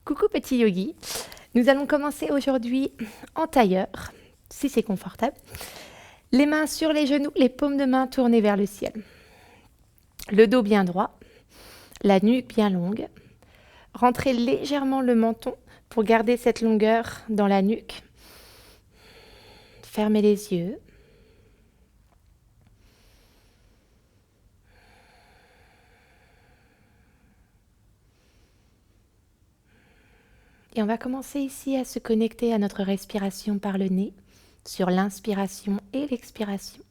Coucou petit yogi, nous allons commencer aujourd'hui en tailleur, si c'est confortable. Les mains sur les genoux, les paumes de main tournées vers le ciel. Le dos bien droit, la nuque bien longue. Rentrez légèrement le menton pour garder cette longueur dans la nuque. Fermez les yeux. Et on va commencer ici à se connecter à notre respiration par le nez, sur l'inspiration et l'expiration.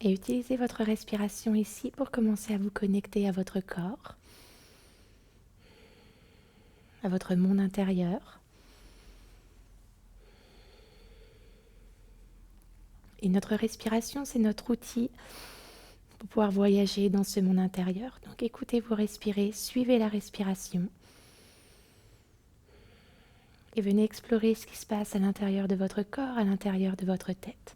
Et utilisez votre respiration ici pour commencer à vous connecter à votre corps, à votre monde intérieur. Et notre respiration, c'est notre outil pour pouvoir voyager dans ce monde intérieur. Donc écoutez-vous respirer, suivez la respiration. Et venez explorer ce qui se passe à l'intérieur de votre corps, à l'intérieur de votre tête.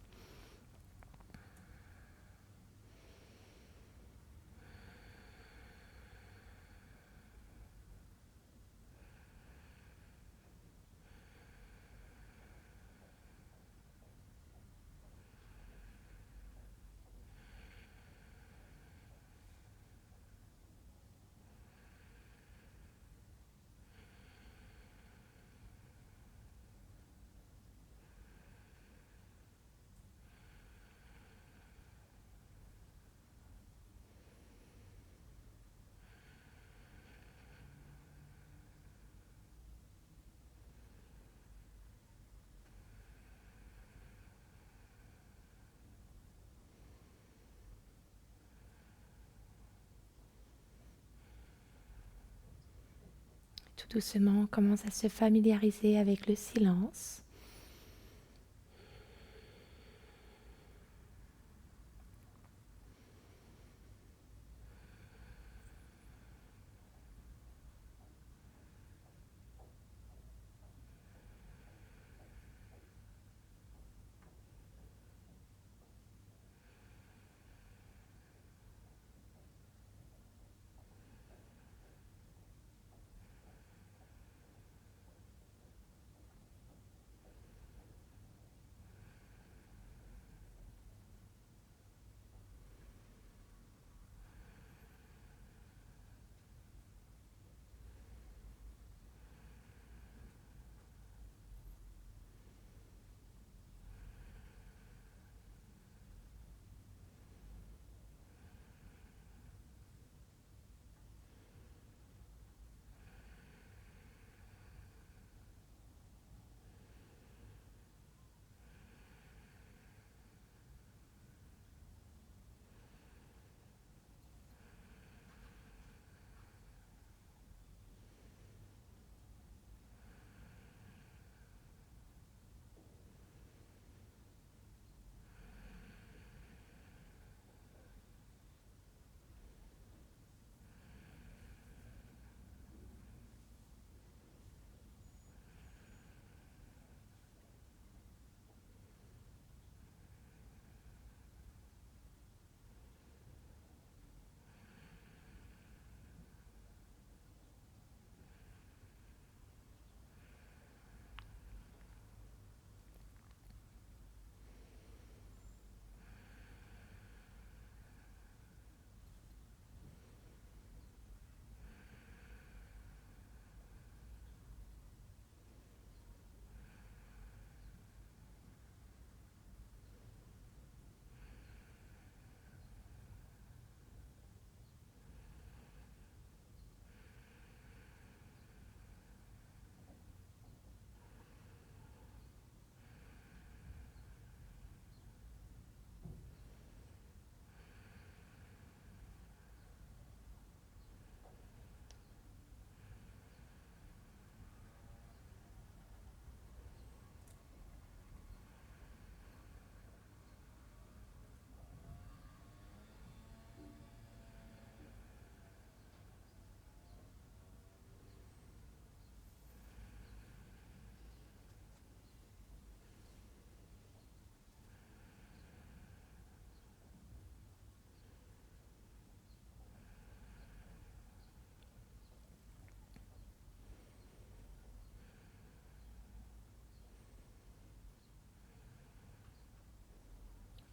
Tout doucement, on commence à se familiariser avec le silence.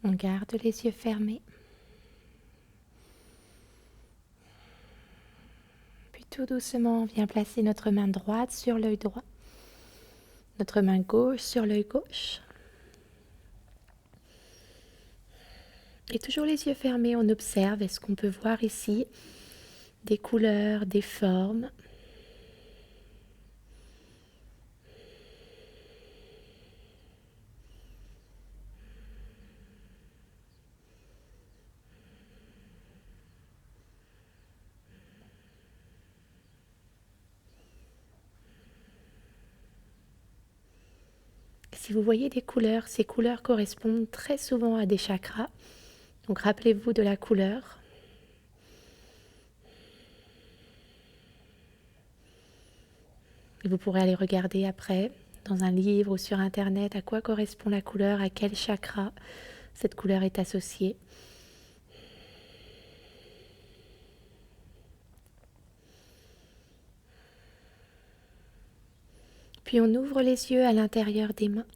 On garde les yeux fermés. Puis tout doucement, on vient placer notre main droite sur l'œil droit, notre main gauche sur l'œil gauche. Et toujours les yeux fermés, on observe, est-ce qu'on peut voir ici des couleurs, des formes. Si vous voyez des couleurs, ces couleurs correspondent très souvent à des chakras. Donc rappelez-vous de la couleur. Et vous pourrez aller regarder après, dans un livre ou sur Internet, à quoi correspond la couleur, à quel chakra cette couleur est associée. Puis on ouvre les yeux à l'intérieur des mains.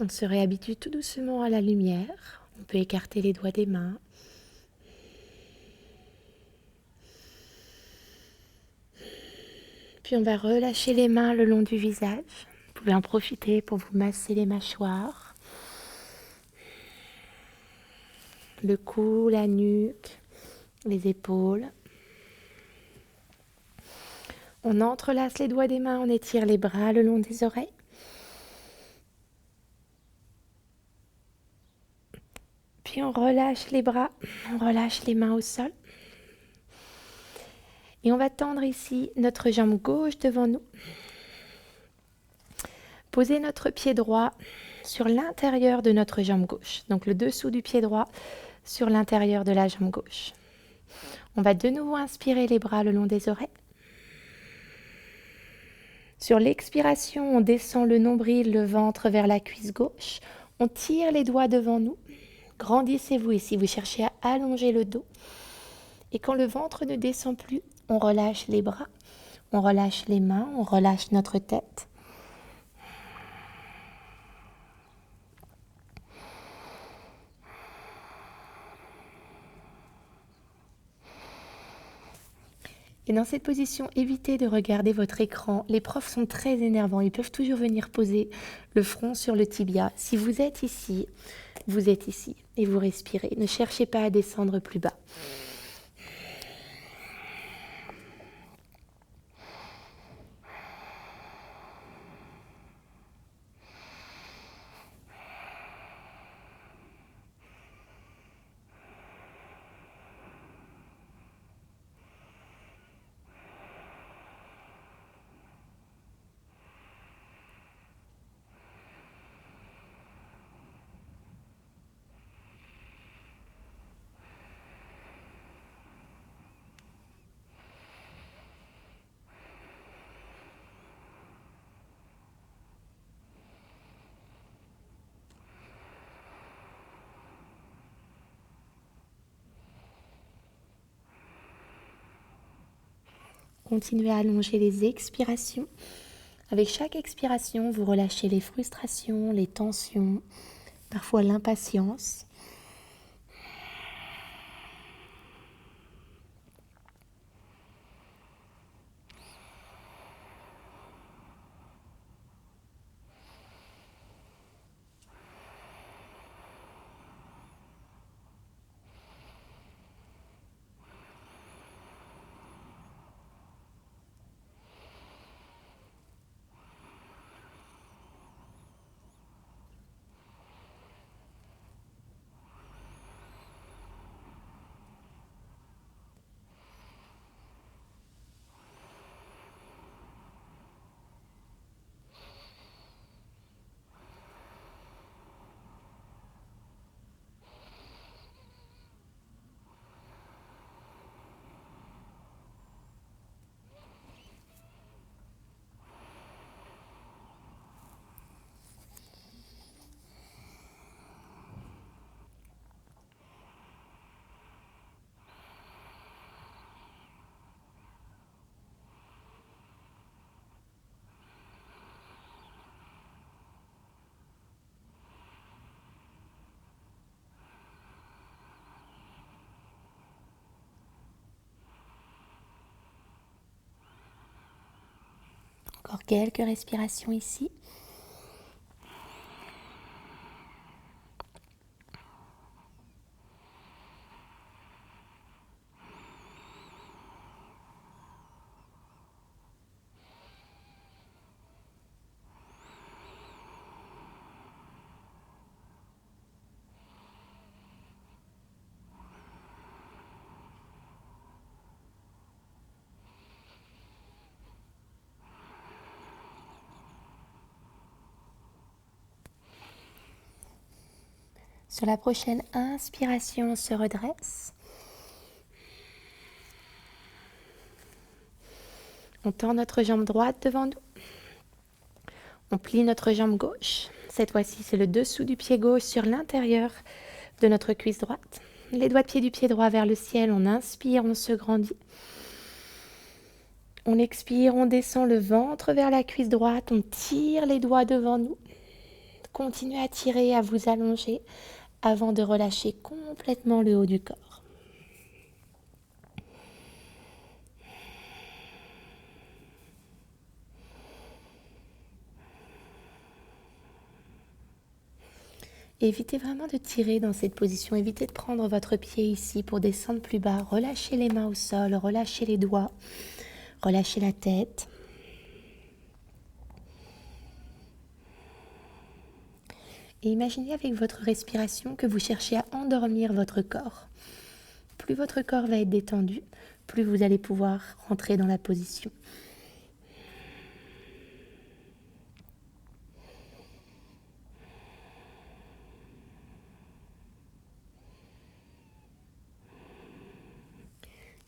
On se réhabitue tout doucement à la lumière. On peut écarter les doigts des mains. Puis on va relâcher les mains le long du visage. Vous pouvez en profiter pour vous masser les mâchoires, le cou, la nuque, les épaules. On entrelace les doigts des mains, on étire les bras le long des oreilles. Puis on relâche les bras, on relâche les mains au sol. Et on va tendre ici notre jambe gauche devant nous. Poser notre pied droit sur l'intérieur de notre jambe gauche. Donc le dessous du pied droit sur l'intérieur de la jambe gauche. On va de nouveau inspirer les bras le long des oreilles. Sur l'expiration, on descend le nombril, le ventre vers la cuisse gauche. On tire les doigts devant nous. Grandissez-vous ici, vous cherchez à allonger le dos. Et quand le ventre ne descend plus, on relâche les bras, on relâche les mains, on relâche notre tête. Et dans cette position, évitez de regarder votre écran. Les profs sont très énervants. Ils peuvent toujours venir poser le front sur le tibia. Si vous êtes ici, vous êtes ici et vous respirez. Ne cherchez pas à descendre plus bas. Continuez à allonger les expirations. Avec chaque expiration, vous relâchez les frustrations, les tensions, parfois l'impatience. quelques respirations ici. Sur la prochaine inspiration, on se redresse. On tend notre jambe droite devant nous. On plie notre jambe gauche. Cette fois-ci, c'est le dessous du pied gauche sur l'intérieur de notre cuisse droite. Les doigts de pied du pied droit vers le ciel. On inspire, on se grandit. On expire, on descend le ventre vers la cuisse droite. On tire les doigts devant nous. Continuez à tirer, à vous allonger avant de relâcher complètement le haut du corps. Évitez vraiment de tirer dans cette position. Évitez de prendre votre pied ici pour descendre plus bas. Relâchez les mains au sol, relâchez les doigts, relâchez la tête. Et imaginez avec votre respiration que vous cherchez à endormir votre corps. Plus votre corps va être détendu, plus vous allez pouvoir rentrer dans la position.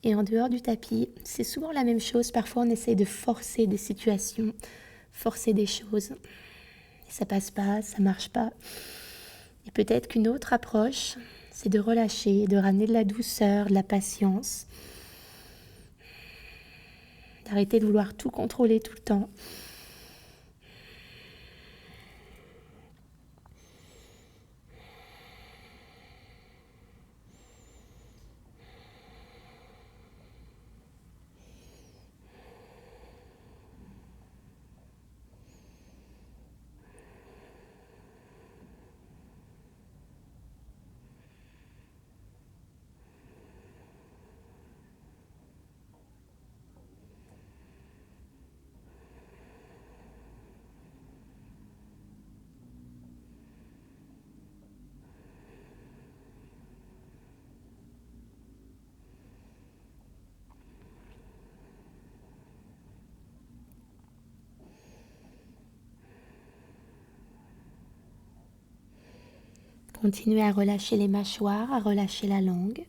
Et en dehors du tapis, c'est souvent la même chose. Parfois, on essaie de forcer des situations, forcer des choses. Et ça passe pas, ça marche pas. Et peut-être qu'une autre approche, c'est de relâcher, de ramener de la douceur, de la patience. D'arrêter de vouloir tout contrôler tout le temps. Continuez à relâcher les mâchoires, à relâcher la langue.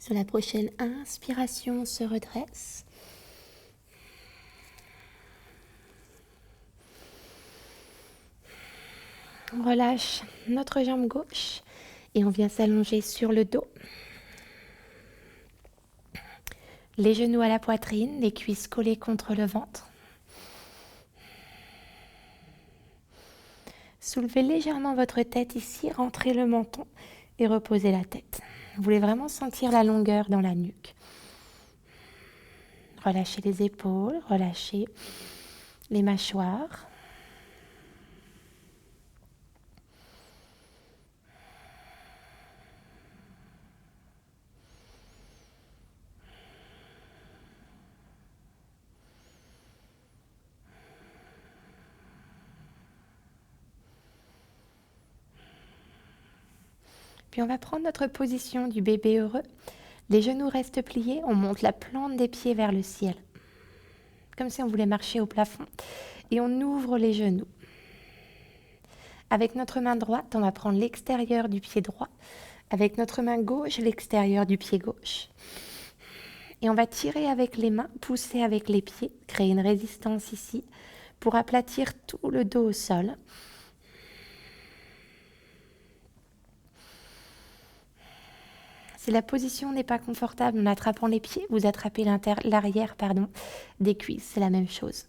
Sur la prochaine inspiration, on se redresse. On relâche notre jambe gauche et on vient s'allonger sur le dos. Les genoux à la poitrine, les cuisses collées contre le ventre. Soulevez légèrement votre tête ici, rentrez le menton et reposez la tête. Vous voulez vraiment sentir la longueur dans la nuque. Relâchez les épaules, relâchez les mâchoires. Puis on va prendre notre position du bébé heureux. Les genoux restent pliés, on monte la plante des pieds vers le ciel. Comme si on voulait marcher au plafond. Et on ouvre les genoux. Avec notre main droite, on va prendre l'extérieur du pied droit. Avec notre main gauche, l'extérieur du pied gauche. Et on va tirer avec les mains, pousser avec les pieds, créer une résistance ici pour aplatir tout le dos au sol. Si la position n'est pas confortable en attrapant les pieds, vous attrapez l'arrière des cuisses, c'est la même chose.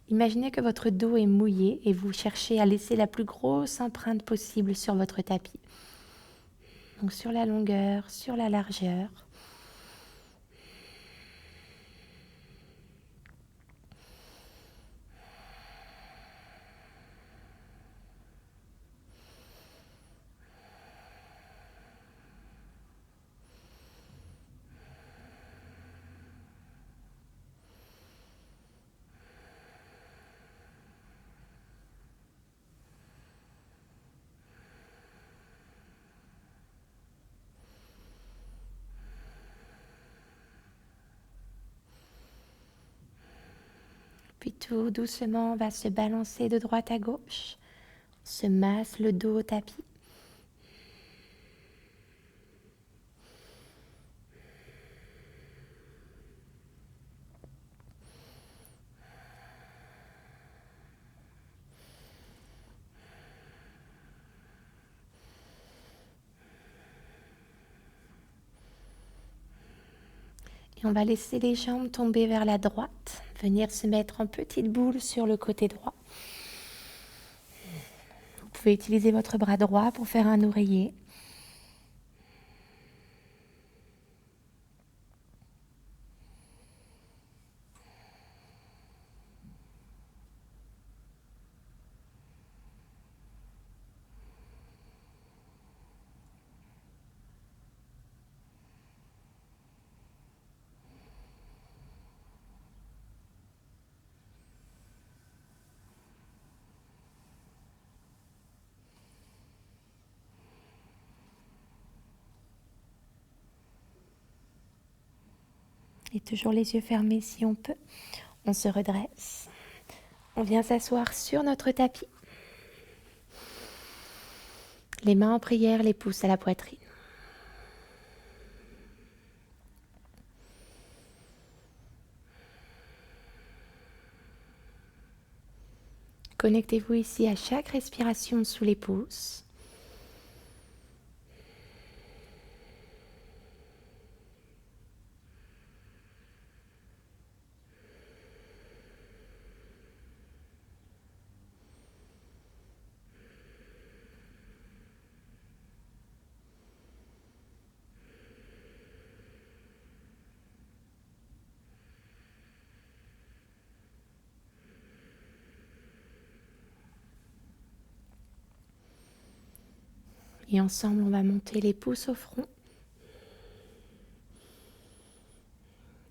Imaginez que votre dos est mouillé et vous cherchez à laisser la plus grosse empreinte possible sur votre tapis. Donc sur la longueur, sur la largeur. Puis tout doucement, on va se balancer de droite à gauche. On se masse le dos au tapis. Et on va laisser les jambes tomber vers la droite, venir se mettre en petite boule sur le côté droit. Vous pouvez utiliser votre bras droit pour faire un oreiller. Et toujours les yeux fermés si on peut. On se redresse. On vient s'asseoir sur notre tapis. Les mains en prière, les pouces à la poitrine. Connectez-vous ici à chaque respiration sous les pouces. Et ensemble, on va monter les pouces au front.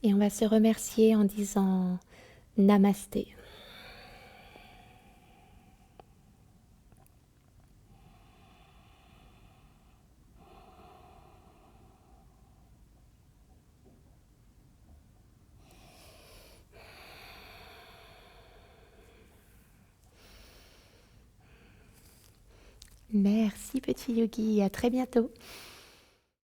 Et on va se remercier en disant Namasté. Merci petit yogi, à très bientôt.